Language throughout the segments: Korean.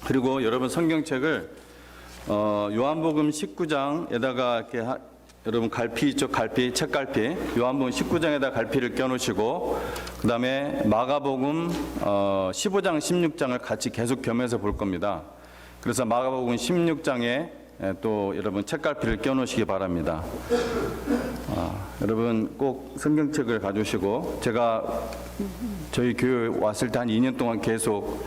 그리고 여러분 성경책을 요한복음 19장에다가 이렇게 여러분 갈피 있죠? 갈피, 책갈피. 요한복음 19장에다 갈피를 껴놓으시고 그 다음에 마가복음 15장, 16장을 같이 계속 겸해서 볼 겁니다. 그래서 마가복음 16장에 또 여러분 책갈피를 껴놓으시기 바랍니다. 여러분 꼭 성경책을 가져오시고, 제가 저희 교회 왔을 때 한 2년 동안 계속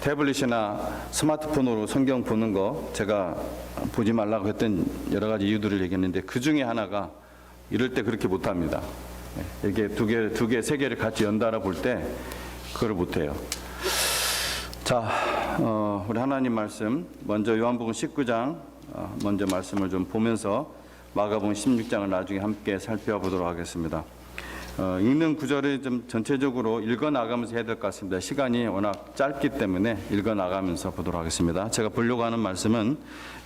태블릿이나 스마트폰으로 성경 보는 거 제가 보지 말라고 했던 여러 가지 이유들을 얘기했는데, 그 중에 하나가 이럴 때 그렇게 못합니다. 이렇게 두 개, 세 개를 같이 연달아 볼 때 그걸 못해요. 자, 우리 하나님 말씀 먼저 요한복음 19장 먼저 말씀을 좀 보면서 마가복음 16장을 나중에 함께 살펴보도록 하겠습니다. 읽는 구절을 좀 전체적으로 읽어 나가면서 해야 될 것 같습니다. 시간이 워낙 짧기 때문에 읽어 나가면서 보도록 하겠습니다. 제가 보려고 하는 말씀은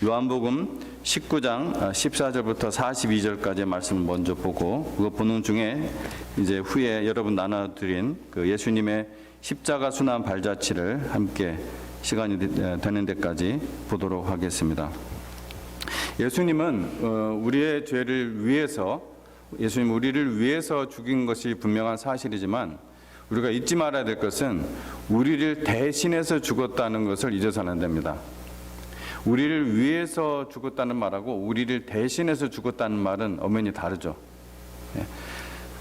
요한복음 19장 14절부터 42절까지의 말씀을 먼저 보고, 그거 보는 중에 이제 후에 여러분 나눠드린 그 예수님의 십자가 순환 발자취를 함께 시간이 되는 데까지 보도록 하겠습니다. 예수님은 우리의 죄를 위해서, 예수님 우리를 위해서 죽인 것이 분명한 사실이지만, 우리가 잊지 말아야 될 것은 우리를 대신해서 죽었다는 것을 잊어서는 안 됩니다. 우리를 위해서 죽었다는 말하고 우리를 대신해서 죽었다는 말은 엄연히 다르죠.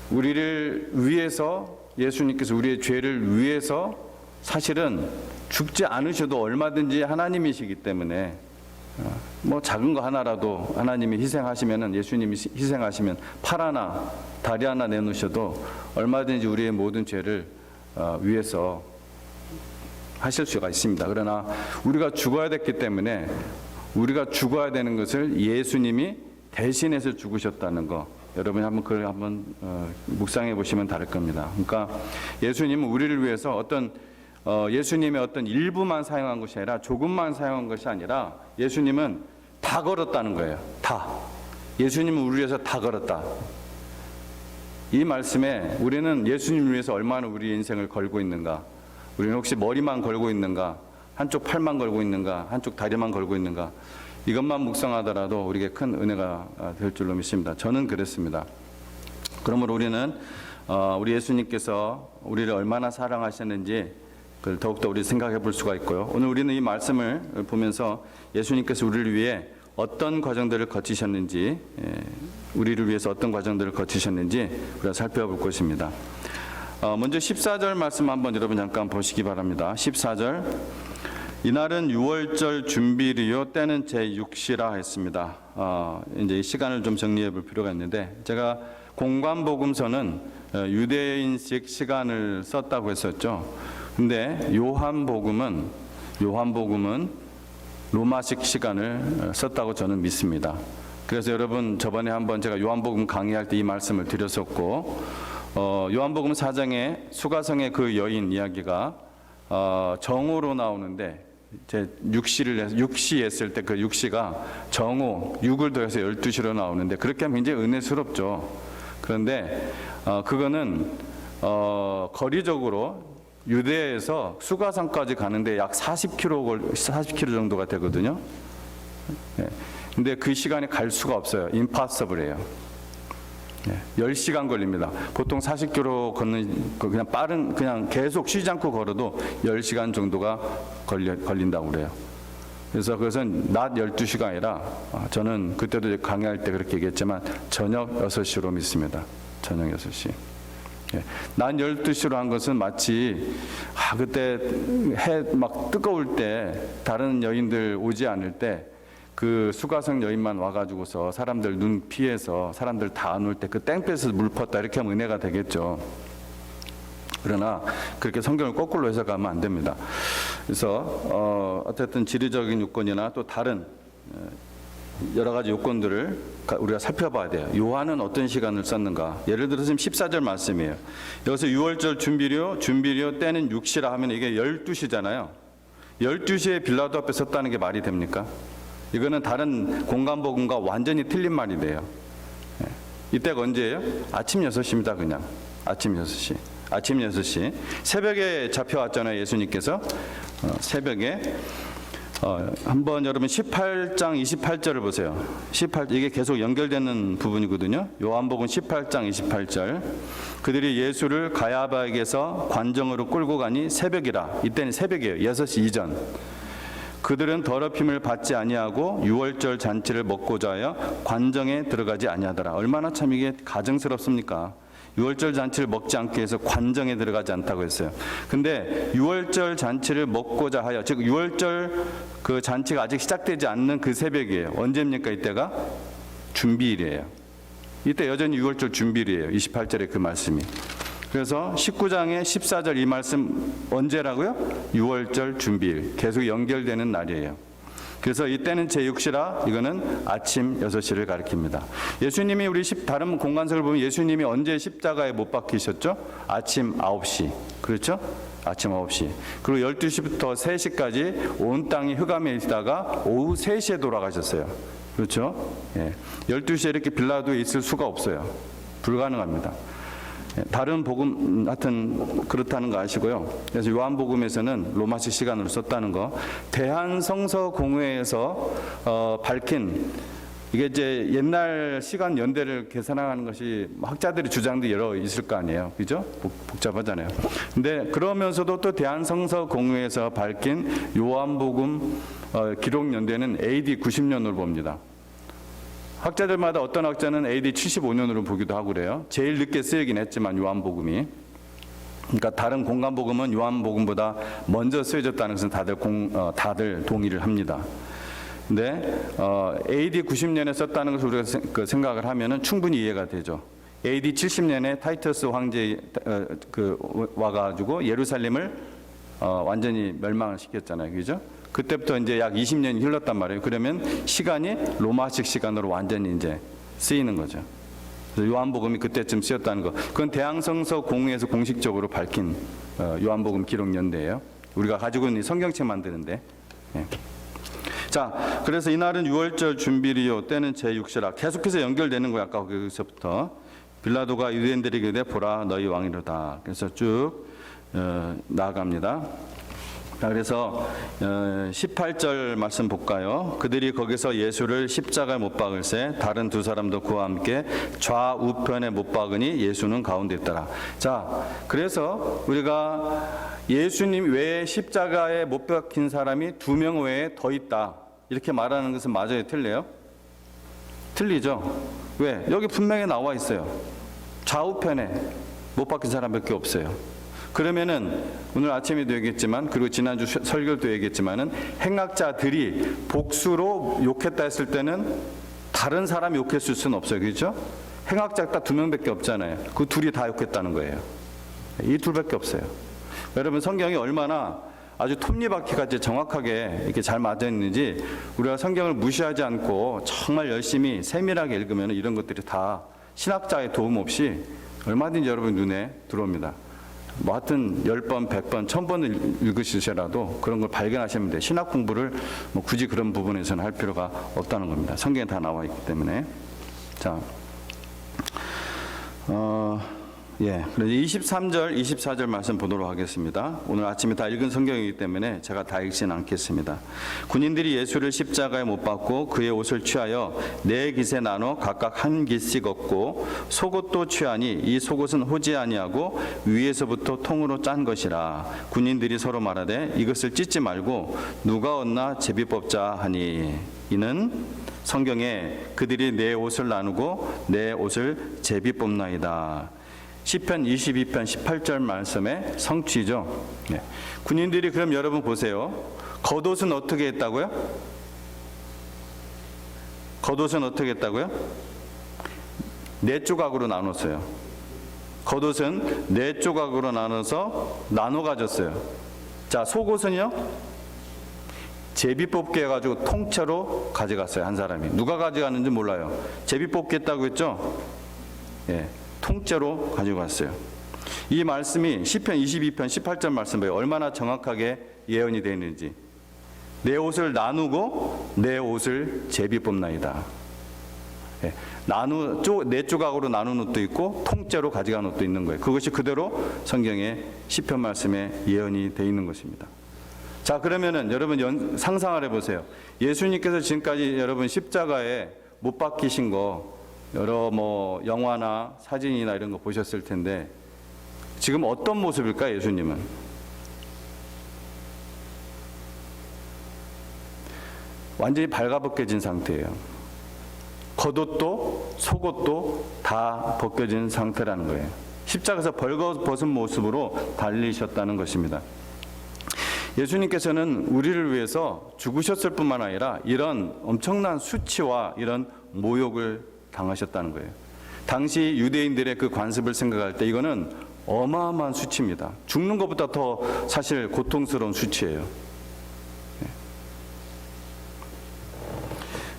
우리를 위해서, 예수님께서 우리의 죄를 위해서 사실은 죽지 않으셔도 얼마든지 하나님이시기 때문에 뭐 작은 거 하나라도 하나님이 희생하시면은, 예수님이 희생하시면 팔 하나 다리 하나 내놓으셔도 얼마든지 우리의 모든 죄를 위해서 하실 수가 있습니다. 그러나 우리가 죽어야 됐기 때문에, 우리가 죽어야 되는 것을 예수님이 대신해서 죽으셨다는 거, 여러분이 한번 그걸 한번 묵상해 보시면 다를 겁니다. 그러니까 예수님은 우리를 위해서 예수님의 어떤 일부만 사용한 것이 아니라, 조금만 사용한 것이 아니라 예수님은 다 걸었다는 거예요. 다. 예수님은 우리를 위해서 다 걸었다. 이 말씀에 우리는 예수님을 위해서 얼마나 우리의 인생을 걸고 있는가, 우리는 혹시 머리만 걸고 있는가, 한쪽 팔만 걸고 있는가, 한쪽 다리만 걸고 있는가, 이것만 묵상하더라도 우리에게 큰 은혜가 될 줄로 믿습니다. 저는 그랬습니다. 그러므로 우리는 우리 예수님께서 우리를 얼마나 사랑하셨는지 그걸 더욱더 우리 생각해 볼 수가 있고요. 오늘 우리는 이 말씀을 보면서 예수님께서 우리를 위해 어떤 과정들을 거치셨는지, 우리를 위해서 어떤 과정들을 거치셨는지 우리가 살펴볼 것입니다. 먼저 14절 말씀 한번 여러분 잠깐 보시기 바랍니다. 14절, 이날은 유월절 준비일이요 때는 제6시라 했습니다. 이제 이 시간을 좀 정리해 볼 필요가 있는데, 제가 공관복음서는 유대인식 시간을 썼다고 했었죠. 근데 요한복음은 로마식 시간을 썼다고 저는 믿습니다. 그래서 여러분 저번에 한번 제가 요한복음 강의할 때 이 말씀을 드렸었고, 요한복음 4장에 수가성의 그 여인 이야기가 정오로 나오는데, 제 6시 했을 때 그 6시가 정오 6을 더해서 12시로 나오는데, 그렇게 하면 굉장히 은혜스럽죠. 그런데 그거는 거리적으로 유대에서 수가성까지 가는데 약 40km 정도가 되거든요. 근데 그 시간에 갈 수가 없어요. 임파서블이에요. 10시간 걸립니다. 보통 40km 걷는, 그냥 계속 쉬지 않고 걸어도 10시간 정도가 걸린다고 그래요. 그래서 그것은 낮 12시가 아니라, 저는 그때도 강의할 때 그렇게 얘기했지만 저녁 6시로 믿습니다. 저녁 6시. 낮 12시로 한 것은 마치 그때 해 막 뜨거울 때 다른 여인들 오지 않을 때 그 수가성 여인만 와가지고서 사람들 눈 피해서 사람들 다 안 올 때 그 땡볕에서 물 펐다, 이렇게 하면 은혜가 되겠죠. 그러나 그렇게 성경을 거꾸로 해석하면 안 됩니다. 그래서 어쨌든 지리적인 요건이나 또 다른 여러 가지 요건들을 우리가 살펴봐야 돼요. 요한은 어떤 시간을 썼는가. 예를 들어서 지금 14절 말씀이에요. 여기서 6월절 준비료 때는 6시라 하면 이게 12시잖아요. 12시에 빌라도 앞에 섰다는 게 말이 됩니까? 이거는 다른 공간복음과 완전히 틀린 말이 돼요. 이때가 언제예요? 아침 6시입니다. 그냥 아침 6시. 아침 6시 새벽에 잡혀왔잖아요. 예수님께서 새벽에. 한번 여러분 18장 28절을 보세요. 이게 계속 연결되는 부분이거든요. 요한복음 18장 28절. 그들이 예수를 가야바에게서 관정으로 끌고 가니 새벽이라. 이때는 새벽이에요. 6시 이전. 그들은 더럽힘을 받지 아니하고 유월절 잔치를 먹고자 하여 관정에 들어가지 아니하더라. 얼마나 참 이게 가증스럽습니까? 유월절 잔치를 먹지 않기 위해서 관정에 들어가지 않다고 했어요. 근데 유월절 잔치를 먹고자 하여, 즉 유월절 그 잔치가 아직 시작되지 않는 그 새벽이에요. 언제입니까? 이때가 준비일이에요. 이때 여전히 유월절 준비일이에요. 28절에 그 말씀이. 그래서 19장의 14절 이 말씀 언제라고요? 유월절 준비일. 계속 연결되는 날이에요. 그래서 이때는 제6시라 이거는 아침 6시를 가리킵니다. 예수님이 우리 다른 공간석을 보면 예수님이 언제 십자가에 못 박히셨죠? 아침 9시. 그렇죠? 아침 9시. 그리고 12시부터 3시까지 온 땅이 흑암에 있다가 오후 3시에 돌아가셨어요. 그렇죠? 예. 12시에 이렇게 빌라도에 있을 수가 없어요. 불가능합니다. 다른 복음 하여튼 그렇다는 거 아시고요. 그래서 요한복음에서는 로마식 시간으로 썼다는 거. 대한성서공회에서 밝힌 이게 이제 옛날 시간 연대를 계산하는 것이 학자들의 주장도 여러 있을 거 아니에요. 그죠? 복잡하잖아요. 근데 그러면서도 또 대한성서공회에서 밝힌 요한복음 기록 연대는 AD 90년으로 봅니다. 학자들마다 어떤 학자는 AD 75년으로 보기도 하고 그래요. 제일 늦게 쓰이긴 했지만 요한복음이. 그러니까 다른 공간복음은 요한복음보다 먼저 쓰여졌다는 것은 다들 동의를 합니다. 근데 AD 90년에 썼다는 것을 우리가 생각을 하면은 충분히 이해가 되죠. AD 70년에 타이터스 황제 와가지고 예루살렘을 완전히 멸망을 시켰잖아요. 그죠? 그때부터 이제 약 20년이 흘렀단 말이에요. 그러면 시간이 로마식 시간으로 완전히 이제 쓰이는 거죠. 그래서 요한복음이 그때쯤 쓰였다는 거. 그건 대항성서 공회에서 공식적으로 밝힌 요한복음 기록 연대예요. 우리가 가지고 있는 성경책 만드는데. 예. 자, 그래서 이날은 유월절 준비리요 때는 제6시라. 계속해서 연결되는 거예요. 아까 거기서부터. 빌라도가 유대인들에게 이르되 보라 너희 왕이로다. 그래서 쭉 나아갑니다. 그래서 18절 말씀 볼까요? 그들이 거기서 예수를 십자가에 못 박을새 다른 두 사람도 그와 함께 좌우편에 못 박으니 예수는 가운데 있더라. 자, 그래서 우리가 예수님 외에 십자가에 못 박힌 사람이 2명 외에 더 있다 이렇게 말하는 것은 맞아요? 틀려요? 틀리죠? 왜? 여기 분명히 나와 있어요. 좌우편에 못 박힌 사람밖에 없어요. 그러면은 오늘 아침에도 얘기했지만 그리고 지난주 설교도 얘기했지만은 행악자들이 복수로 욕했다 했을 때는 다른 사람이 욕했을 수는 없어요. 그렇죠? 행악자가 딱 2명밖에 없잖아요. 그 둘이 다 욕했다는 거예요. 이 둘밖에 없어요. 여러분 성경이 얼마나 아주 톱니바퀴같이 정확하게 이렇게 잘 맞아 있는지 우리가 성경을 무시하지 않고 정말 열심히 세밀하게 읽으면 이런 것들이 다 신학자의 도움 없이 얼마든지 여러분 눈에 들어옵니다. 뭐 하여튼 10번, 100번, 1000번을 읽으시더라도 그런 걸 발견하시면 돼요. 신학 공부를 뭐 굳이 그런 부분에서는 할 필요가 없다는 겁니다. 성경에 다 나와 있기 때문에. 자, 그래서 23절, 24절 말씀 보도록 하겠습니다. 오늘 아침에 다 읽은 성경이기 때문에 제가 다 읽지는 않겠습니다. 군인들이 예수를 십자가에 못 박고 그의 옷을 취하여 4깃에 나눠 각각 한 깃씩 얻고 속옷도 취하니 이 속옷은 호지 아니하고 위에서부터 통으로 짠 것이라. 군인들이 서로 말하되 이것을 찢지 말고 누가 얻나 제비 뽑자 하니 이는 성경에 그들이 내 옷을 나누고 내 옷을 제비 뽑나이다. 시편 22편 18절 말씀의 성취죠. 네. 군인들이 그럼 여러분 보세요. 겉옷은 어떻게 했다고요? 겉옷은 어떻게 했다고요? 4조각으로 나눴어요. 겉옷은 4조각으로 나눠서 나눠 가졌어요. 자, 속옷은요? 제비 뽑기 해가지고 통째로 가져갔어요. 한 사람이. 누가 가져갔는지 몰라요. 제비 뽑기 했다고 했죠? 예. 통째로 가지고 갔어요. 이 말씀이 시편 22편 18절 말씀 봐요. 얼마나 정확하게 예언이 되어 있는지. 내 옷을 나누고 내 옷을 제비 뽑나이다. 예, 4조각으로 나눈 옷도 있고 통째로 가져간 옷도 있는 거예요. 그것이 그대로 성경의 시편 말씀에 예언이 되어 있는 것입니다. 자, 그러면은 여러분 상상을 해보세요. 예수님께서 지금까지 여러분 십자가에 못 박히신 거 여러 뭐 영화나 사진이나 이런 거 보셨을 텐데 지금 어떤 모습일까, 예수님은? 완전히 발가벗겨진 상태예요. 겉옷도 속옷도 다 벗겨진 상태라는 거예요. 십자가에서 벌거벗은 모습으로 달리셨다는 것입니다. 예수님께서는 우리를 위해서 죽으셨을 뿐만 아니라 이런 엄청난 수치와 이런 모욕을 당하셨다는 거예요. 당시 유대인들의 그 관습을 생각할 때 이거는 어마어마한 수치입니다. 죽는 것보다 더 사실 고통스러운 수치예요.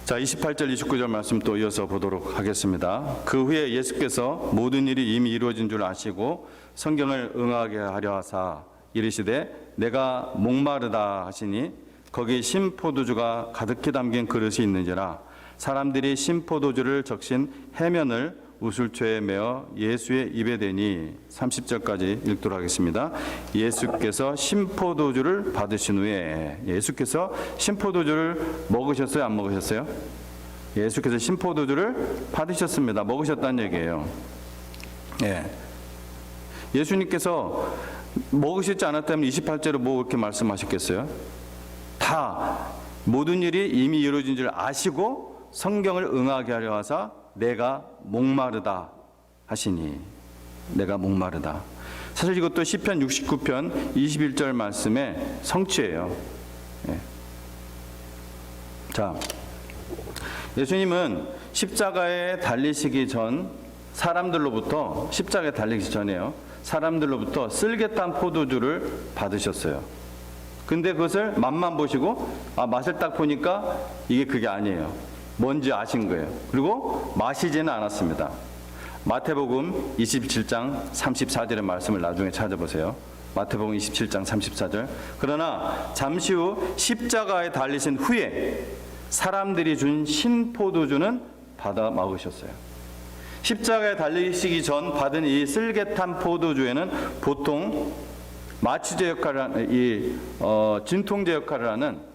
자, 28절 29절 말씀 또 이어서 보도록 하겠습니다. 그 후에 예수께서 모든 일이 이미 이루어진 줄 아시고 성경을 응하게 하려 하사 이르시되 내가 목마르다 하시니 거기 신포도주가 가득히 담긴 그릇이 있는지라 사람들이 신포도주를 적신 해면을 우슬초에 메어 예수의 입에 대니 30절까지 읽도록 하겠습니다. 예수께서 신포도주를 받으신 후에 예수께서 신포도주를 먹으셨어요? 안 먹으셨어요? 예수께서 신포도주를 받으셨습니다. 먹으셨다는 얘기예요. 예. 예수님께서 먹으시지 않았다면 28절에 뭐 이렇게 말씀하셨겠어요? 다 모든 일이 이미 이루어진 줄 아시고 성경을 응하게 하려 하사 내가 목마르다 하시니 내가 목마르다. 사실 이것도 시편 69편 21절 말씀의 성취예요. 예. 자, 예수님은 십자가에 달리시기 전 사람들로부터 십자가에 달리기 전에요. 사람들로부터 쓸개탄 포도주를 받으셨어요. 근데 그것을 맛만 보시고 맛을 딱 보니까 이게 그게 아니에요. 뭔지 아신 거예요. 그리고 마시지는 않았습니다. 마태복음 27장 34절의 말씀을 나중에 찾아보세요. 마태복음 27장 34절. 그러나 잠시 후 십자가에 달리신 후에 사람들이 준 신포도주는 받아 먹으셨어요. 십자가에 달리시기 전 받은 이 쓸개탄 포도주에는 보통 마취제 역할을 하는 진통제 역할을 하는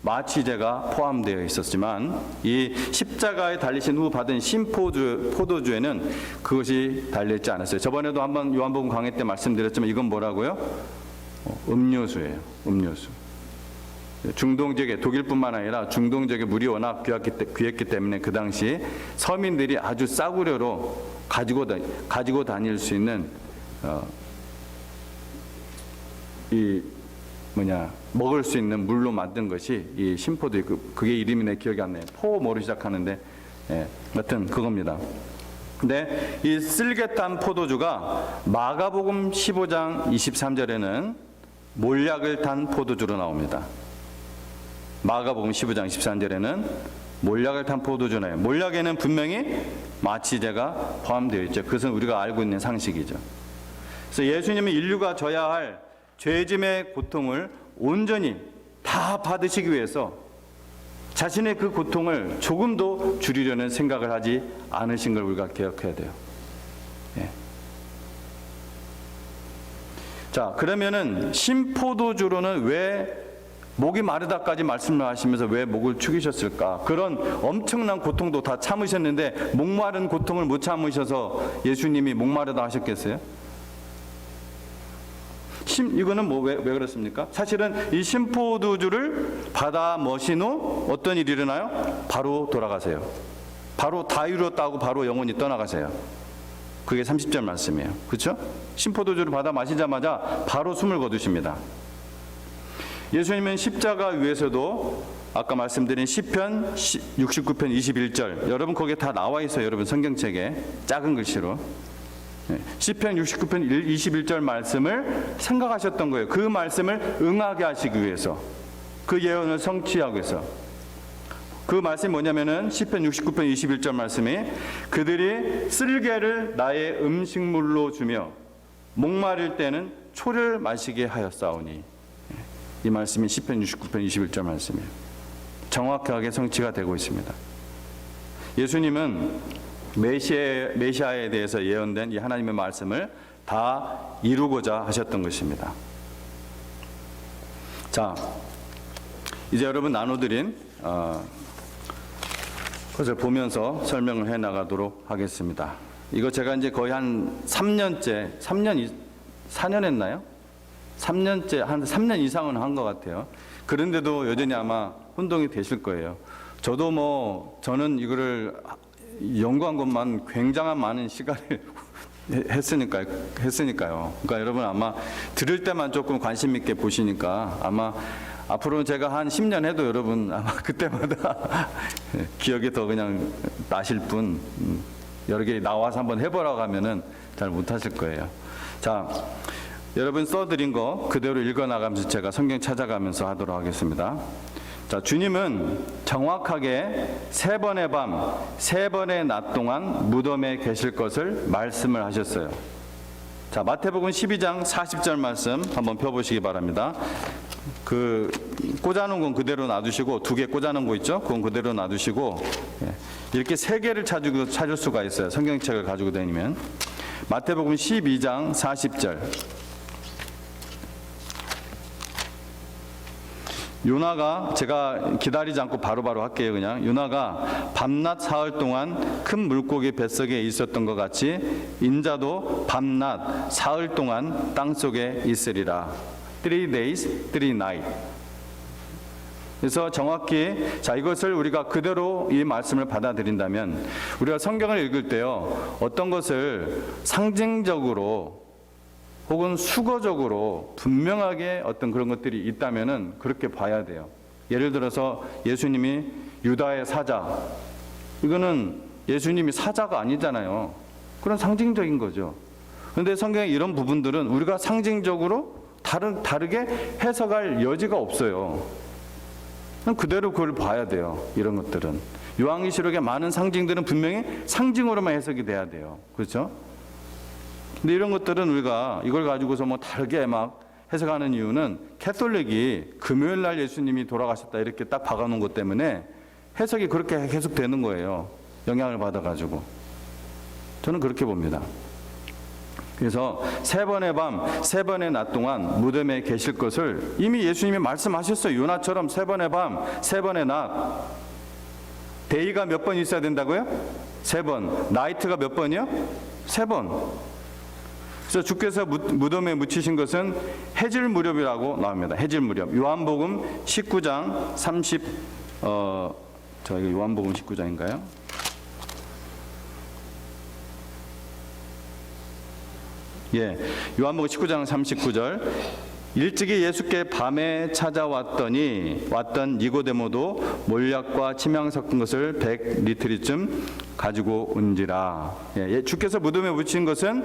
마취제가 포함되어 있었지만 이 십자가에 달리신 후 받은 포도주에는 그것이 달려있지 않았어요. 저번에도 한번 요한복음 강해 때 말씀드렸지만 이건 뭐라고요? 음료수예요. 음료수. 중동지역에 독일뿐만 아니라 중동지역에 물이 워낙 귀했기 때문에 그 당시 서민들이 아주 싸구려로 가지고 다닐 수 있는 먹을 수 있는 물로 만든 것이 이 신포도 그게 이름이 내 기억이 안 나요. 포모로 시작하는데 여튼 그겁니다. 근데 이 쓸개탄 포도주가 마가복음 15장 23절에는 몰약을 탄 포도주로 나옵니다. 마가복음 15장 23절에는 몰약을 탄 포도주네요. 몰약에는 분명히 마취제가 포함되어 있죠. 그것은 우리가 알고 있는 상식이죠. 그래서 예수님은 인류가 져야 할 죄짐의 고통을 온전히 다 받으시기 위해서 자신의 그 고통을 조금도 줄이려는 생각을 하지 않으신 걸 우리가 기억해야 돼요. 예. 자, 그러면은 신포도주로는 왜 목이 마르다까지 말씀을 하시면서 왜 목을 축이셨을까? 그런 엄청난 고통도 다 참으셨는데 목마른 고통을 못 참으셔서 예수님이 목마르다 하셨겠어요? 이거는 왜 그렇습니까? 사실은 이 신포도주를 받아 머신 후 어떤 일이 일어나요? 바로 돌아가세요. 바로 다 이루었다고 바로 영원히 떠나가세요. 그게 30절 말씀이에요. 그렇죠? 신포도주를 받아 마시자마자 바로 숨을 거두십니다. 예수님은 십자가 위에서도 아까 말씀드린 시편 69편 21절 여러분 거기에 다 나와 있어요. 여러분 성경책에 작은 글씨로 시편 69편 21절 말씀을 생각하셨던 거예요. 그 말씀을 응하게 하시기 위해서 그 예언을 성취하기 위해서 그 말씀이 뭐냐면은 시편 69편 21절 말씀이 그들이 쓸개를 나의 음식물로 주며 목마를 때는 초를 마시게 하였사오니 이 말씀이 시편 69편 21절 말씀이에요. 정확하게 성취가 되고 있습니다. 예수님은 메시아에 대해서 예언된 이 하나님의 말씀을 다 이루고자 하셨던 것입니다. 자, 이제 여러분 나눠드린 것을 보면서 설명을 해 나가도록 하겠습니다. 이거 제가 이제 거의 한 3년째, 4년 했나요? 3년째, 한 3년 이상은 한 것 같아요. 그런데도 여전히 아마 혼동이 되실 거예요. 저는 이거를 연구한 것만 굉장한 많은 시간을 했으니까요. 그러니까 여러분 아마 들을 때만 조금 관심 있게 보시니까 아마 앞으로는 제가 한 10년 해도 여러분 아마 그때마다 기억이 더 그냥 나실 뿐, 여러 개 나와서 한번 해보라고 하면은 잘 못하실 거예요. 자, 여러분 써드린 거 그대로 읽어나가면서 제가 성경 찾아가면서 하도록 하겠습니다. 자, 주님은 정확하게 3번의 밤, 3번의 낮 동안 무덤에 계실 것을 말씀을 하셨어요. 자, 마태복음 12장 40절 말씀 한번 펴보시기 바랍니다. 그 꽂아놓은 건 그대로 놔두시고, 2개 꽂아놓은 거 있죠? 그건 그대로 놔두시고, 이렇게 3개를 찾을 수가 있어요. 성경책을 가지고 다니면. 마태복음 12장 40절. 요나가, 제가 기다리지 않고 바로바로 할게요. 그냥 요나가 밤낮 사흘 동안 큰 물고기 뱃속에 있었던 것 같이 인자도 밤낮 사흘 동안 땅속에 있으리라. 3 days, 3 nights. 그래서 정확히 이것을 우리가 그대로 이 말씀을 받아들인다면, 우리가 성경을 읽을 때요, 어떤 것을 상징적으로 혹은 수거적으로 분명하게 어떤 그런 것들이 있다면은 그렇게 봐야 돼요. 예를 들어서 예수님이 유다의 사자, 이거는 예수님이 사자가 아니잖아요. 그런 상징적인 거죠. 그런데 성경의 이런 부분들은 우리가 상징적으로 다르게 해석할 여지가 없어요. 그대로 그걸 봐야 돼요. 이런 것들은 요한계시록의 많은 상징들은 분명히 상징으로만 해석이 돼야 돼요. 그렇죠? 근데 이런 것들은 우리가 이걸 가지고서 다르게 막 해석하는 이유는 캐톨릭이 금요일 날 예수님이 돌아가셨다 이렇게 딱 박아놓은 것 때문에 해석이 그렇게 계속 되는 거예요. 영향을 받아가지고. 저는 그렇게 봅니다. 그래서 3번의 밤, 3번의 낮 동안 무덤에 계실 것을 이미 예수님이 말씀하셨어요. 요나처럼 3번의 밤, 3번의 낮. 데이가 몇 번 있어야 된다고요? 3번. 나이트가 몇 번이요? 3번. 그래서 주께서 무덤에 묻히신 것은 해질 무렵이라고 나옵니다. 해질 무렵. 요한복음 19장 이거 요한복음 19장인가요? 예, 요한복음 19장 39절. 일찍이 예수께 밤에 왔던 니고데모도 몰약과 침향 섞은 것을 100리터쯤 가지고 온지라. 예, 주께서 무덤에 묻힌 것은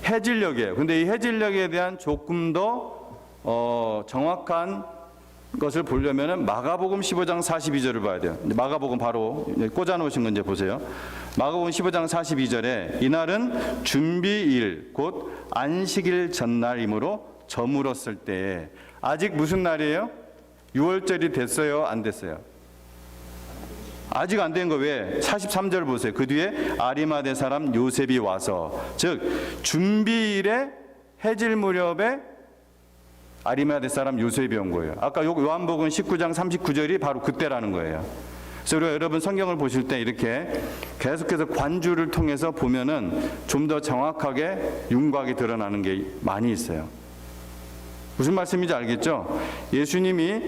해질녘이에요. 근데 이 해질녘에 대한 조금 더 정확한 것을 보려면은 마가복음 15장 42절을 봐야 돼요. 마가복음 바로 꽂아 놓으신 건 이제 보세요. 마가복음 15장 42절에 이날은 준비일 곧 안식일 전날이므로 저물었을 때에, 아직 무슨 날이에요? 6월절이 됐어요? 안 됐어요? 아직 안 된 거 왜? 43절 보세요. 그 뒤에 아리마대 사람 요셉이 와서, 즉 준비일에 해질 무렵에 아리마대 사람 요셉이 온 거예요. 아까 요한복음 19장 39절이 바로 그때라는 거예요. 그래서 우리가 여러분 성경을 보실 때 이렇게 계속해서 관주를 통해서 보면은 좀 더 정확하게 윤곽이 드러나는 게 많이 있어요. 무슨 말씀인지 알겠죠? 예수님이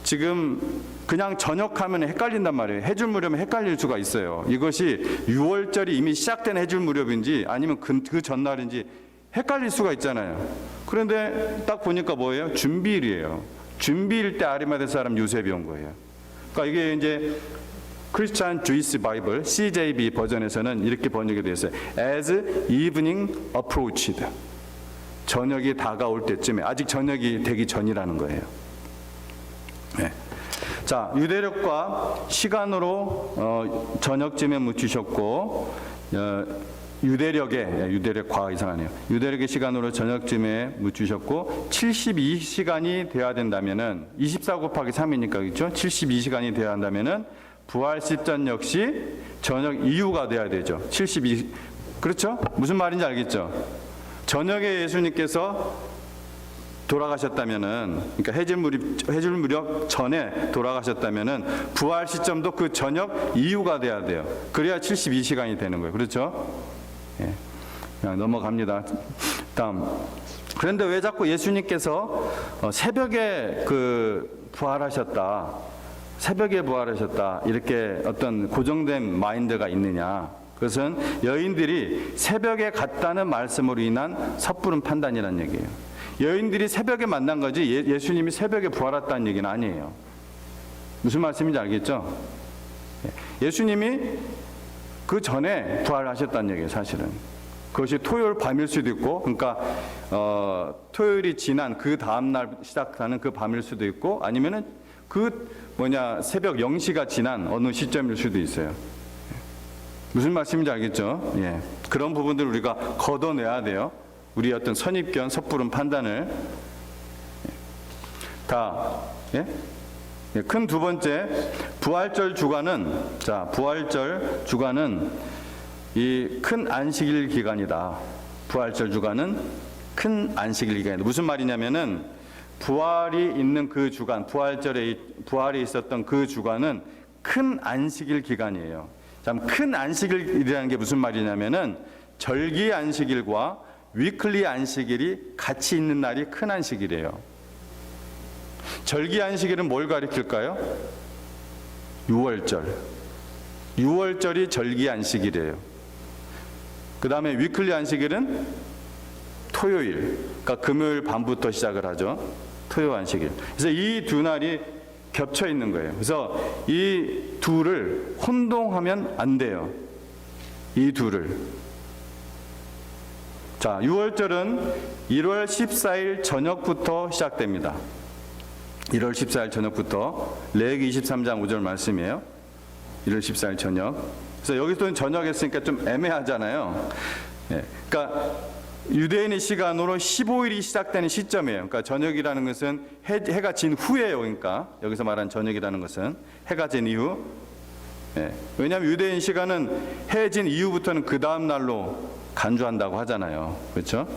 지금 그냥 저녁하면 헷갈린단 말이에요. 해질 무렵에 헷갈릴 수가 있어요. 이것이 6월절이 이미 시작된 해질 무렵인지 아니면 그 전날인지 헷갈릴 수가 있잖아요. 그런데 딱 보니까 뭐예요? 준비일이에요. 준비일 때 아리마대 사람 요셉이 온 거예요. 그러니까 이게 이제 크리스찬 주이스 바이블 CJB 버전에서는 이렇게 번역이 되어 있어요. As evening approached. 저녁이 다가올 때쯤에, 아직 저녁이 되기 전이라는 거예요. 네. 자, 유대력과 시간으로 저녁쯤에 묻히셨고, 유대력 과 이상하네요. 유대력의 시간으로 저녁쯤에 묻히셨고, 72시간이 돼야 된다면은 24 곱하기 3이니까 그렇죠? 72시간이 돼야 한다면은 부활 시점 역시 저녁 이후가 돼야 되죠. 72. 그렇죠? 무슨 말인지 알겠죠? 저녁에 예수님께서 돌아가셨다면은, 그러니까 해질 무렵 전에 돌아가셨다면은 부활 시점도 그 저녁 이후가 돼야 돼요. 그래야 72시간이 되는 거예요. 그렇죠? 예. 그냥 넘어갑니다. 다음. 그런데 왜 자꾸 예수님께서 새벽에 부활하셨다, 새벽에 부활하셨다, 이렇게 어떤 고정된 마인드가 있느냐? 그것은 여인들이 새벽에 갔다는 말씀으로 인한 섣부른 판단이라는 얘기예요. 여인들이 새벽에 만난 거지 예수님이 새벽에 부활했다는 얘기는 아니에요. 무슨 말씀인지 알겠죠? 예수님이 그 전에 부활하셨다는 얘기예요, 사실은. 그것이 토요일 밤일 수도 있고, 그러니까 토요일이 지난 그 다음 날 시작하는 그 밤일 수도 있고, 아니면은 새벽 0시가 지난 어느 시점일 수도 있어요. 무슨 말씀인지 알겠죠? 예. 그런 부분들을 우리가 걷어내야 돼요. 우리 어떤 선입견, 섣부른 판단을 다. 예? 예. 큰 두 번째, 부활절 주간은, 부활절 주간은 이 큰 안식일 기간이다. 부활절 주간은 큰 안식일 기간이다. 무슨 말이냐면은 부활이 있는 그 주간, 부활이 있었던 그 주간은 큰 안식일 기간이에요. 참, 큰 안식일이라는 게 무슨 말이냐면은 절기 안식일과 위클리 안식일이 같이 있는 날이 큰 안식일이에요. 절기 안식일은 뭘 가리킬까요? 유월절이 절기 안식일이에요. 그 다음에 위클리 안식일은 토요일, 그러니까 금요일 밤부터 시작을 하죠. 토요 안식일. 그래서 이 두 날이 겹쳐 있는 거예요. 그래서 이 둘을 혼동하면 안 돼요. 이 둘을. 유월절은 1월 14일 저녁부터 시작됩니다. 1월 14일 저녁부터 레위기 23장 5절 말씀이에요. 1월 14일 저녁. 그래서 여기서는 저녁 했으니까 좀 애매하잖아요. 예. 그러니까 유대인의 시간으로 15일이 시작되는 시점이에요. 그러니까 저녁이라는 것은 해가 진 후예요. 그러니까 여기서 말하는 저녁이라는 것은 해가 진 이후. 예. 왜냐하면 유대인 시간은 해 진 이후부터는 그 다음 날로 간주한다고 하잖아요. 그렇죠?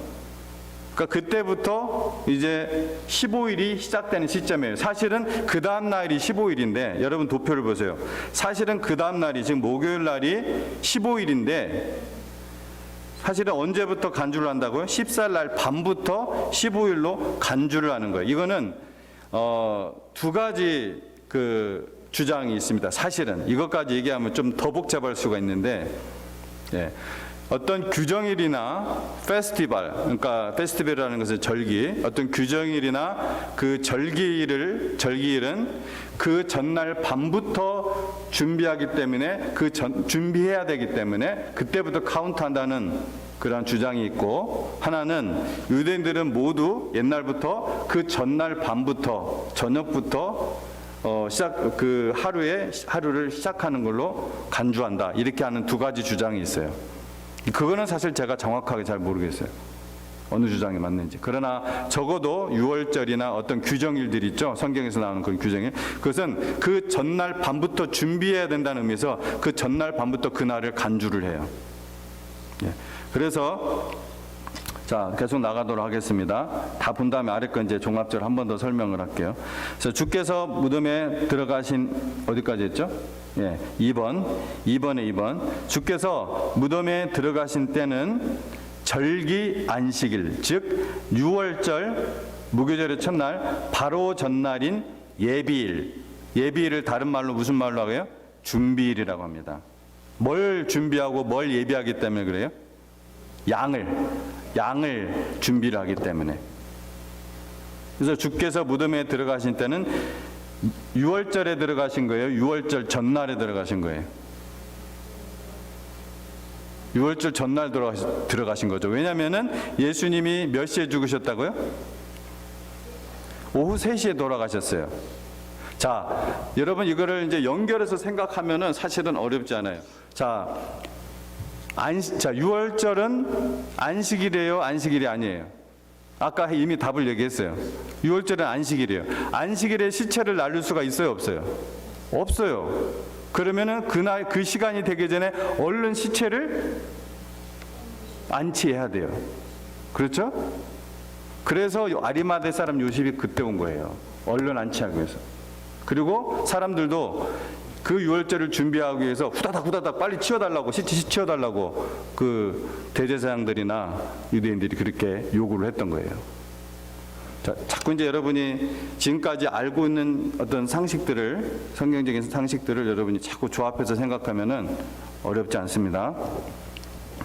그러니까 그때부터 이제 15일이 시작되는 시점이에요. 사실은 그 다음 날이 15일인데, 여러분 도표를 보세요. 사실은 그 다음 날이, 지금 목요일 날이 15일인데 사실은 언제부터 간주를 한다고요? 14일 날 밤부터 15일로 간주를 하는 거예요. 이거는 두 가지 주장이 있습니다. 사실은 이것까지 얘기하면 좀 더 복잡할 수가 있는데, 예. 어떤 규정일이나 페스티벌, 그러니까 페스티벌이라는 것은 절기, 어떤 규정일이나 그 절기일은 그 전날 밤부터 준비하기 때문에 준비해야 되기 때문에 그때부터 카운트한다는 그런 주장이 있고, 하나는 유대인들은 모두 옛날부터 그 전날 밤부터 저녁부터 하루를 시작하는 걸로 간주한다, 이렇게 하는 두 가지 주장이 있어요. 그거는 사실 제가 정확하게 잘 모르겠어요. 어느 주장이 맞는지. 그러나 적어도 유월절이나 어떤 규정일들이 있죠. 성경에서 나오는 그런 규정일. 그것은 그 전날 밤부터 준비해야 된다는 의미에서 그 전날 밤부터 그날을 간주를 해요. 예. 그래서 계속 나가도록 하겠습니다. 다 본 다음에 아래 거 이제 종합적으로 한 번 더 설명을 할게요. 그래서 주께서 무덤에 들어가신, 어디까지 했죠? 예, 2번. 주께서 무덤에 들어가신 때는 절기 안식일, 즉 유월절 무교절의 첫날 바로 전날인 예비일. 예비일을 다른 말로 무슨 말로 하고요? 준비일이라고 합니다. 뭘 준비하고 뭘 예비하기 때문에 그래요? 양을 준비를 하기 때문에. 그래서 주께서 무덤에 들어가신 때는 유월절에 들어가신 거예요? 유월절 전날에 들어가신 거예요? 유월절 전날 들어가신 거죠. 왜냐하면은 예수님이 몇 시에 죽으셨다고요? 오후 3시에 돌아가셨어요. 여러분 이거를 이제 연결해서 생각하면은 사실은 어렵지 않아요. 유월절은 안식일이에요? 안식일이 아니에요? 아까 이미 답을 얘기했어요. 유월절은 안식일이에요. 안식일에 시체를 날릴 수가 있어요? 없어요? 없어요. 그러면은 그날 그 시간이 되기 전에 얼른 시체를 안치해야 돼요. 그렇죠? 그래서 아리마대 사람 요셉이 그때 온 거예요. 얼른 안치하기 위해서. 그리고 사람들도 그 유월절을 준비하기 위해서 후다닥 빨리 치워달라고, 치워달라고 그 대제사장들이나 유대인들이 그렇게 요구를 했던 거예요. 자, 자꾸 이제 여러분이 지금까지 알고 있는 어떤 상식들을, 성경적인 상식들을 여러분이 자꾸 조합해서 생각하면은 어렵지 않습니다.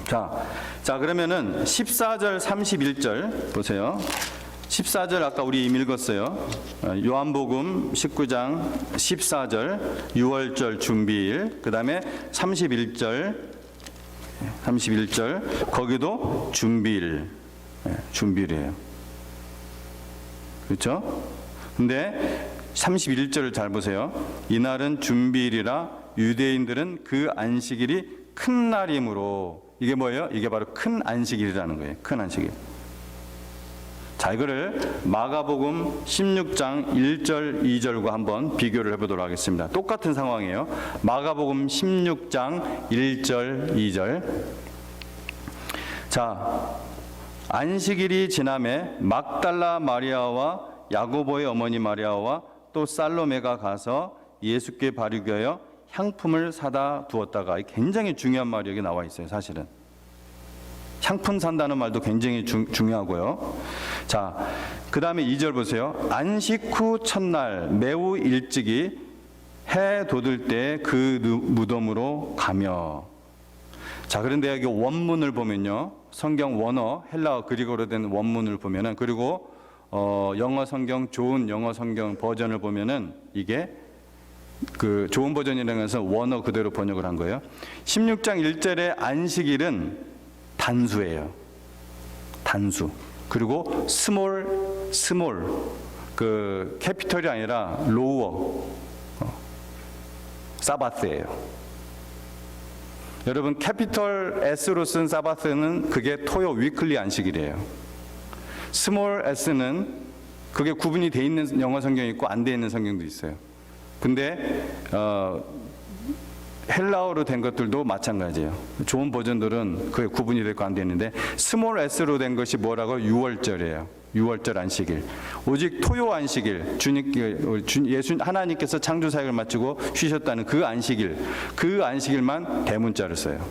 자, 그러면은 14절, 31절 보세요. 14절 아까 우리 이미 읽었어요. 요한복음 19장 14절 유월절 준비일, 그 다음에 31절 거기도 준비일이에요. 그렇죠? 근데 31절을 잘 보세요. 이날은 준비일이라 유대인들은 그 안식일이 큰 날이므로, 이게 뭐예요? 이게 바로 큰 안식일이라는 거예요. 큰 안식일. 자, 이거를 마가복음 16장 1절 2절과 한번 비교를 해보도록 하겠습니다. 똑같은 상황이에요. 마가복음 16장 1절 2절. 자, 안식일이 지남에 막달라 마리아와 야고보의 어머니 마리아와 또 살로메가 가서 예수께 바르게 하여 향품을 사다 두었다가, 굉장히 중요한 말이 여기 나와 있어요. 사실은 향품 산다는 말도 굉장히 중요하고요. 자, 그 다음에 2절 보세요. 안식 후 첫날 매우 일찍이 해 돋을 때 그 무덤으로 가며. 자, 그런데 여기 원문을 보면요, 성경 원어 헬라어 그리고로 된 원문을 보면은, 그리고 영어 성경, 좋은 영어 성경 버전을 보면은 이게 그 좋은 버전이라고 해서 원어 그대로 번역을 한 거예요. 16장 1절의 안식일은 단수예요. 단수. 그리고 스몰, 그 캐피털이 아니라 로워, 사바스예요. 여러분, 캐피털 S로 쓴 사바스는 그게 토요 위클리 안식일이에요. 스몰 S는 그게 구분이 돼 있는 영어 성경이 있고 안 돼 있는 성경도 있어요. 근데 헬라어로 된 것들도 마찬가지예요. 좋은 버전들은 그게 구분이 되고 안 되는데, 스몰 S로 된 것이 뭐라고? 유월절이에요. 유월절 안식일. 오직 토요 안식일, 예수 하나님께서 창조 사역을 마치고 쉬셨다는 그 안식일, 그 안식일만 대문자를 써요.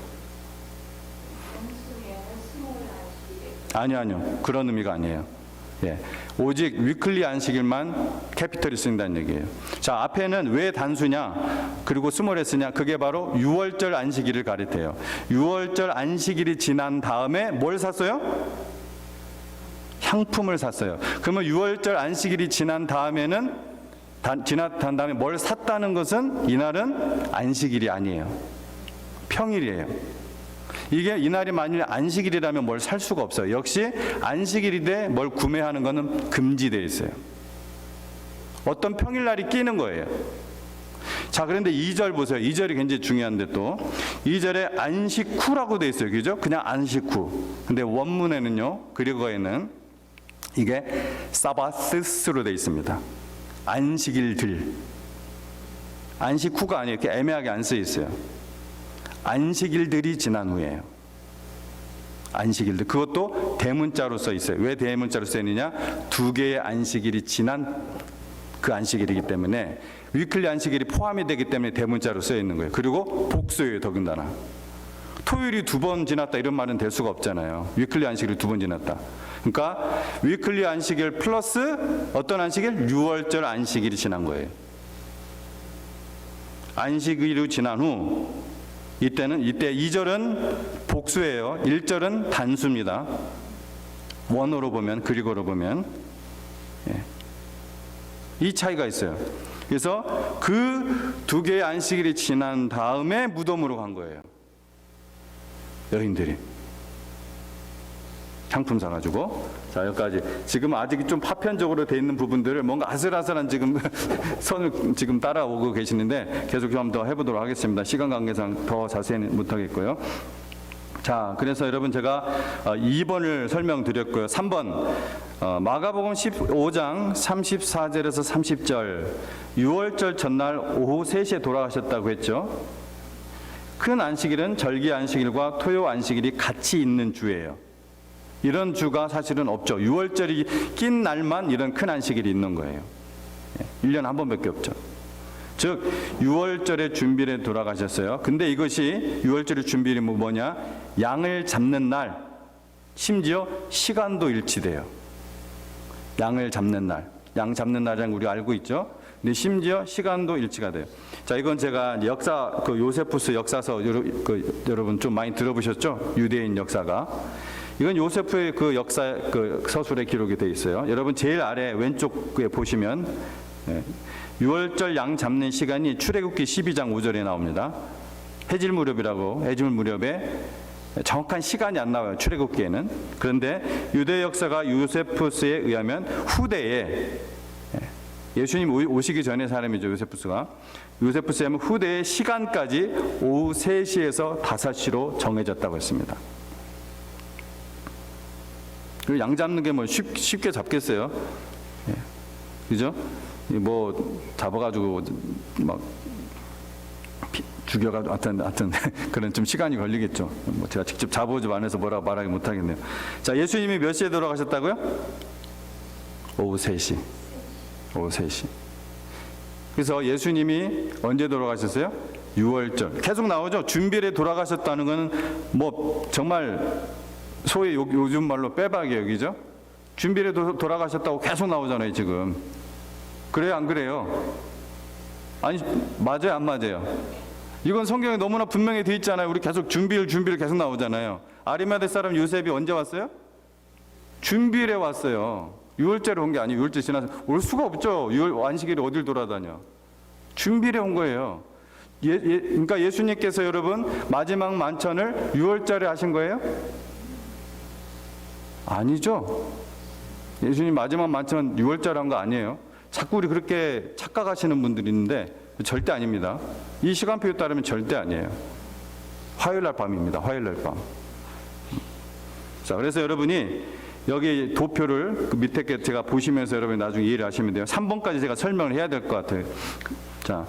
아니요. 그런 의미가 아니에요. 예. 오직 위클리 안식일만 캐피털이 쓴다는 얘기예요. 자, 앞에는 왜 단수냐, 그리고 스몰에 쓰냐, 그게 바로 유월절 안식일을 가리켜요. 유월절 안식일이 지난 다음에 뭘 샀어요? 향품을 샀어요. 그러면 유월절 안식일이 지난 다음에는 지난 다음에 뭘 샀다는 것은 이날은 안식일이 아니에요. 평일이에요. 이게 이날이 만일 안식일이라면 뭘 살 수가 없어요. 역시 안식일인데 뭘 구매하는 것은 금지되어 있어요. 어떤 평일날이 끼는 거예요. 자, 그런데 2절 보세요. 2절이 굉장히 중요한데, 또 2절에 안식 후라고 되어 있어요. 그죠? 그냥 안식 후. 근데 원문에는요, 그리고에는 이게 사바스스로 되어 있습니다. 안식일들. 안식 후가 아니에요. 이렇게 애매하게 안 써 있어요. 안식일들이 지난 후에요. 안식일들. 그것도 대문자로 써 있어요. 왜 대문자로 써 있느냐? 두 개의 안식일이 지난 그 안식일이기 때문에, 위클리 안식일이 포함이 되기 때문에 대문자로 써 있는 거예요. 그리고 복수예요, 더군다나. 토요일이 2번 지났다 이런 말은 될 수가 없잖아요. 위클리 안식일이 2번 지났다. 그러니까 위클리 안식일 플러스 어떤 안식일? 유월절 안식일이 지난 거예요. 안식일이 지난 후, 이때 2절은 복수예요. 1절은 단수입니다. 원어로 보면, 그리고로 보면. 예. 이 차이가 있어요. 그래서 그 두 개의 안식일이 지난 다음에 무덤으로 간 거예요. 여인들이 향품 사가지고. 자, 여기까지. 지금 아직 좀 파편적으로 돼 있는 부분들을 뭔가 아슬아슬한 지금 선을 지금 따라오고 계시는데, 계속 좀 더 해보도록 하겠습니다. 시간 관계상 더 자세히는 못하겠고요. 자, 그래서 여러분 제가 2번을 설명드렸고요. 3번 마가복음 15장 34절에서 30절, 유월절 전날 오후 3시에 돌아가셨다고 했죠. 큰 안식일은 절기 안식일과 토요 안식일이 같이 있는 주예요. 이런 주가 사실은 없죠. 유월절이 낀 날만 이런 큰 안식일이 있는 거예요. 1년에 한 번밖에 없죠. 즉 유월절의 준비를 돌아가셨어요. 근데 이것이 유월절의 준비는 뭐냐? 양을 잡는 날, 심지어 시간도 일치돼요. 양을 잡는 날, 양 잡는 날이라는 거 우리가 알고 있죠. 근데 심지어 시간도 일치가 돼요. 자, 이건 제가 역사, 요세푸스 역사서 여러분 좀 많이 들어보셨죠? 유대인 역사가. 이건 요세프의 그 역사 서술에 기록이 되어 있어요. 여러분 제일 아래 왼쪽에 보시면 6월절 양 잡는 시간이 출애굽기 12장 5절에 나옵니다. 해질 무렵에 정확한 시간이 안 나와요. 출애굽기에는. 그런데 유대 역사가 요세푸스에 의하면 후대에 예수님 오시기 전에 사람이죠. 요세푸스에 하면 후대의 시간까지 오후 3시에서 5시로 정해졌다고 했습니다. 양 잡는 게 뭐 쉽게 잡겠어요? 그죠? 뭐 잡아가지고 막 죽여가지고 하여튼 그런 좀 시간이 걸리겠죠. 뭐 제가 직접 잡아오지 않아서 뭐라고 말하기 못하겠네요. 자, 예수님이 몇 시에 돌아가셨다고요? 오후 3시. 오후 3시. 그래서 예수님이 언제 돌아가셨어요? 6월절. 계속 나오죠. 준비를 돌아가셨다는 것은 뭐 정말 소위 요즘 말로 빼박이에요. 그죠? 준비를 돌아가셨다고 계속 나오잖아요. 지금. 그래요? 안 그래요? 아니, 맞아요? 안 맞아요? 이건 성경에 너무나 분명히 돼 있잖아요. 우리 계속 준비를 계속 나오잖아요. 아리마대 사람 요셉이 언제 왔어요? 준비일에 왔어요. 6월절에 온 게 아니에요. 6월절 지나서 올 수가 없죠. 6월 안식일에 어딜 돌아다녀. 준비일에 온 거예요. 그러니까 예수님께서 여러분 마지막 만찬을 6월절에 하신 거예요? 아니죠. 예수님 마지막 만찬은 6월절에 한 거 아니에요. 자꾸 우리 그렇게 착각하시는 분들이 있는데 절대 아닙니다. 이 시간표에 따르면 절대 아니에요. 화요일날 밤입니다. 화요일날 밤. 자, 그래서 여러분이 여기 도표를 그 밑에 게 제가 보시면서 여러분이 나중에 이해를 하시면 돼요. 3번까지 제가 설명을 해야 될 것 같아요. 자,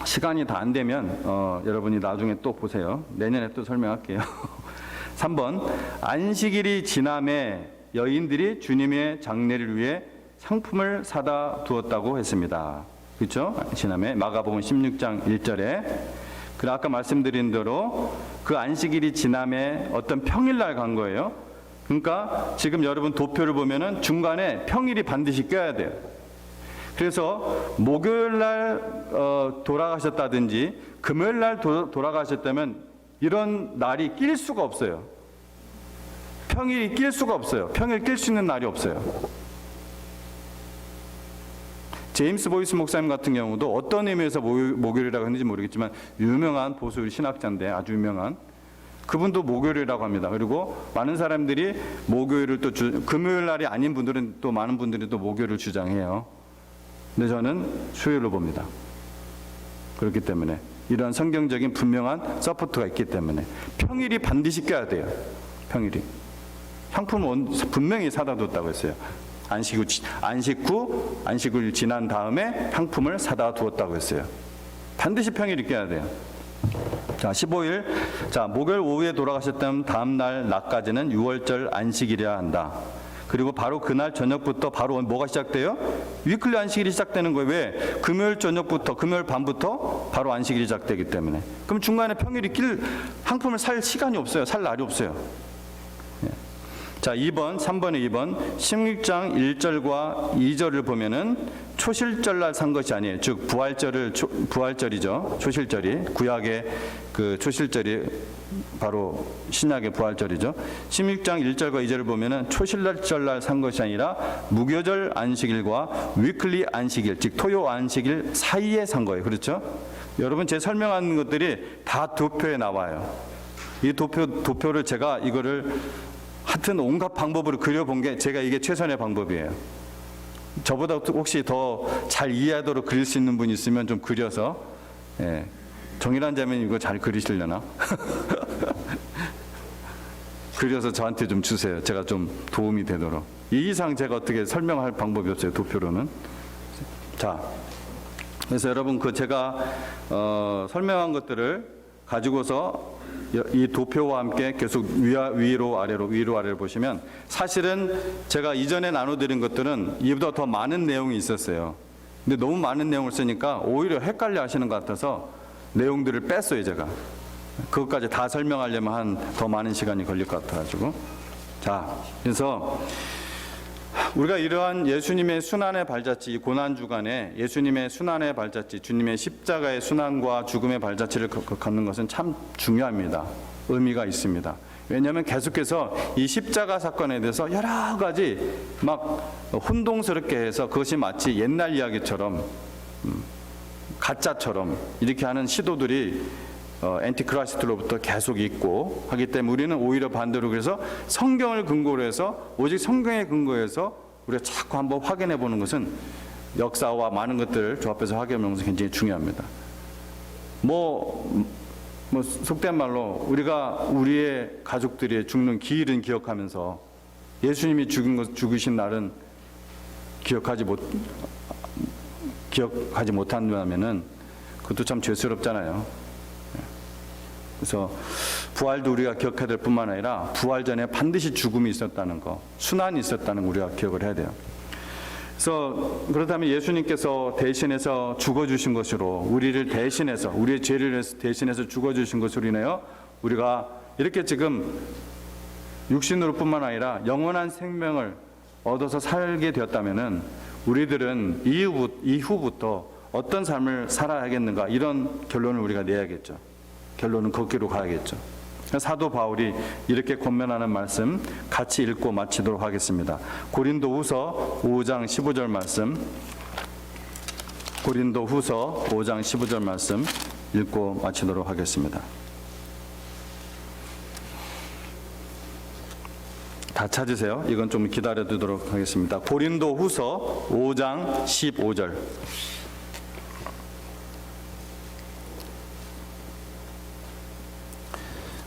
시간이 다 안 되면 여러분이 나중에 또 보세요. 내년에 또 설명할게요. 3번, 안식일이 지남에 여인들이 주님의 장례를 위해 상품을 사다 두었다고 했습니다. 그렇죠? 지남에 마가복음 16장 1절에. 그리고 아까 말씀드린 대로 그 안식일이 지남에 어떤 평일날 간 거예요. 그러니까 지금 여러분 도표를 보면은 중간에 평일이 반드시 껴야 돼요. 그래서 목요일날 돌아가셨다든지 금요일날 돌아가셨다면 이런 날이 낄 수가 없어요. 평일이 낄 수가 없어요. 평일 낄 수 있는 날이 없어요. 제임스 보이스 목사님 같은 경우도 어떤 의미에서 목요일이라고 했는지 모르겠지만 유명한 보수 신학자인데 아주 유명한 그분도 목요일이라고 합니다. 그리고 많은 사람들이 목요일을 또 금요일 날이 아닌 분들은 또 많은 분들이 또 목요일을 주장해요. 근데 저는 수요일로 봅니다. 그렇기 때문에 이런 성경적인 분명한 서포트가 있기 때문에 평일이 반드시 껴야 돼요. 평일이. 상품은 분명히 사다 뒀다고 했어요. 안식을 지난 다음에 상품을 사다 두었다고 했어요. 반드시 평일이 껴야 돼요. 자, 15일. 자, 목요일 오후에 돌아가셨다면 다음 날 낮까지는 6월절 안식일이어야 한다. 그리고 바로 그날 저녁부터 바로 뭐가 시작돼요? 위클리 안식일이 시작되는 거예요. 왜? 금요일 저녁부터, 금요일 밤부터 바로 안식일이 시작되기 때문에. 그럼 중간에 평일이 상품을 살 시간이 없어요. 살 날이 없어요. 자, 3번에 2번 16장 1절과 2절을 보면은 초실절날 산 것이 아니에요. 즉 부활절이죠. 초실절이 구약의 그 초실절이 바로 신약의 부활절이죠. 16장 1절과 2절을 보면은 초실절날 산 것이 아니라 무교절 안식일과 위클리 안식일, 즉 토요 안식일 사이에 산 거예요. 그렇죠? 여러분 제 설명하는 것들이 다 도표에 나와요. 이 도표를 제가 이거를 하여튼 온갖 방법으로 그려본 게 이게 최선의 방법이에요. 저보다 혹시 더 잘 이해하도록 그릴 수 있는 분이 있으면 좀 그려서, 정일환 자매님 이거 잘 그리시려나? 그려서 저한테 좀 주세요. 제가 좀 도움이 되도록. 이 이상 제가 어떻게 설명할 방법이 없어요. 도표로는. 자, 그래서 여러분 제가 설명한 것들을 가지고서 이 도표와 함께 계속 위로 아래로 보시면 사실은 제가 이전에 나눠드린 것들은 이보다 더 많은 내용이 있었어요. 근데 너무 많은 내용을 쓰니까 오히려 헷갈려 하시는 것 같아서 내용들을 뺐어요, 제가. 그것까지 다 설명하려면 더 많은 시간이 걸릴 것 같아가지고. 자, 그래서 우리가 이러한 예수님의 순환의 발자취, 고난주간에 예수님의 순환의 발자취, 주님의 십자가의 순환과 죽음의 발자취를 걷는 것은 참 중요합니다. 의미가 있습니다. 왜냐하면 계속해서 이 십자가 사건에 대해서 여러 가지 막 혼동스럽게 해서 그것이 마치 옛날 이야기처럼 가짜처럼 이렇게 하는 시도들이 엔티크라이스트로부터 계속 있고 하기 때문에 우리는 오히려 반대로 그래서 성경을 근거로 해서 오직 성경에 근거해서 우리가 자꾸 한번 확인해 보는 것은 역사와 많은 것들을 조합해서 확인해 보는 것은 굉장히 중요합니다. 뭐 속된 말로 우리가 우리의 가족들이 죽는 기일은 기억하면서 예수님이 죽으신 날은 기억하지 못한다면은 그것도 참 죄스럽잖아요. 그래서 부활도 우리가 기억해야 될 뿐만 아니라 부활 전에 반드시 죽음이 있었다는 거, 순환이 있었다는 거 우리가 기억을 해야 돼요. 그래서 그렇다면 예수님께서 대신해서 죽어주신 것으로 우리를 대신해서 우리의 죄를 대신해서 죽어주신 것으로 인하여 우리가 이렇게 지금 육신으로뿐만 아니라 영원한 생명을 얻어서 살게 되었다면은 우리들은 이후부터 어떤 삶을 살아야겠는가 이런 결론을 우리가 내야겠죠. 결론은 거기로 가야겠죠. 사도 바울이 이렇게 권면하는 말씀 같이 읽고 마치도록 하겠습니다. 고린도후서 5장 15절 말씀, 고린도후서 5장 15절 말씀 읽고 마치도록 하겠습니다. 다 찾으세요. 이건 좀 기다려두도록 하겠습니다. 고린도후서 5장 15절.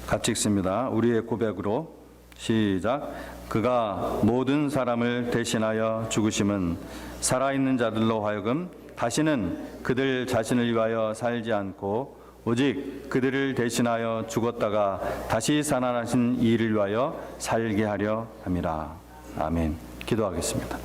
같이 읽습니다. 우리의 고백으로 시작. 그가 모든 사람을 대신하여 죽으심은 살아있는 자들로 하여금 다시는 그들 자신을 위하여 살지 않고 오직 그들을 대신하여 죽었다가 다시 살아나신 이를 위하여 살게 하려 함이라. 아멘. 기도하겠습니다.